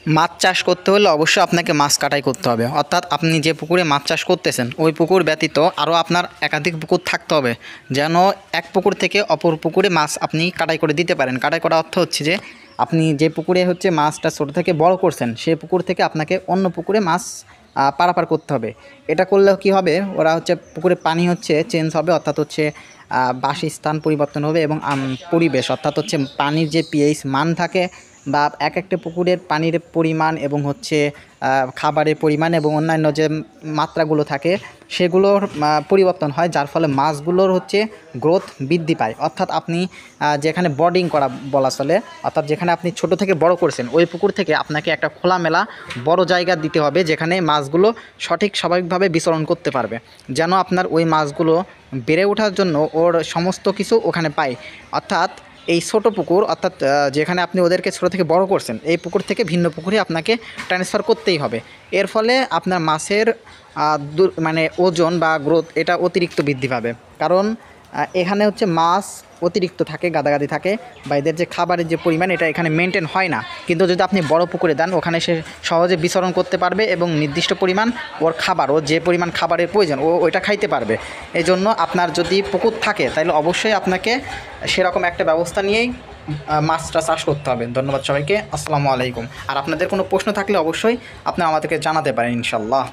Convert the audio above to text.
মাছ চাষ করতে হলে অবশ্যই আপনাকে মাছ কাটাই করতে হবে, অর্থাৎ আপনি যে পুকুরে মাছ চাষ করতেছেন ওই পুকুর ব্যতীত আরও আপনার একাধিক পুকুর থাকতে হবে, যেন এক পুকুর থেকে অপর পুকুরে মাছ আপনি কাটাই করে দিতে পারেন। কাটাই করা অর্থ হচ্ছে যে আপনি যে পুকুরে হচ্ছে মাছটা ছোটো থেকে বড় করছেন সেই পুকুর থেকে আপনাকে অন্য পুকুরে মাছ পারাপার করতে হবে। এটা করলেও কী হবে, ওরা হচ্ছে পুকুরে পানি হচ্ছে চেঞ্জ হবে, অর্থাৎ হচ্ছে বাসস্থান পরিবর্তন হবে এবং পরিবেশ অর্থাৎ হচ্ছে পানির যে পিএইচ মান থাকে বা এক একটা পুকুরের পানির পরিমাণ এবং হচ্ছে খাবারের পরিমাণ এবং অন্যান্য যে মাত্রাগুলো থাকে সেগুলোর পরিবর্তন হয়, যার ফলে মাছগুলোর হচ্ছে গ্রোথ বৃদ্ধি পায়। অর্থাৎ আপনি যেখানে বর্ডিং করা বলা চলে, অর্থাৎ যেখানে আপনি ছোট থেকে বড় করছেন ওই পুকুর থেকে আপনাকে একটা খোলামেলা বড় জায়গা দিতে হবে যেখানে মাছগুলো সঠিক স্বাভাবিকভাবে বিচরণ করতে পারবে, যেন আপনার ওই মাছগুলো বেড়ে ওঠার জন্য ওর সমস্ত কিছু ওখানে পায়। অর্থাৎ এই ছোট পুকুর অর্থাৎ যেখানে আপনি ওদেরকে ছোটো থেকে বড় করছেন এই পুকুর থেকে ভিন্ন পুকুরে আপনাকে ট্রান্সফার করতেই হবে। এর ফলে আপনার মাছের মানে ওজন বা গ্রোথ এটা অতিরিক্ত বৃদ্ধি পাবে, কারণ এখানে হচ্ছে মাছ অতিরিক্ত থাকে, গাদাগাদি থাকে বা এদের যে খাবারের যে পরিমাণ এটা এখানে মেনটেন হয় না। কিন্তু যদি আপনি বড় পুকুরে দেন ওখানে সে সহজে বিচরণ করতে পারবে এবং নির্দিষ্ট পরিমাণ ওর খাবার, ও যে পরিমাণ খাবারের প্রয়োজন ওইটা খাইতে পারবে। এই জন্য আপনার যদি পুকুর থাকে তাহলে অবশ্যই আপনাকে সেরকম একটা ব্যবস্থা নিয়েই মাছটা চাষ করতে হবে। ধন্যবাদ সবাইকে, আসসালামু আলাইকুম। আর আপনাদের কোনো প্রশ্ন থাকলে অবশ্যই আপনি আমাদেরকে জানাতে পারেন ইনশাল্লাহ।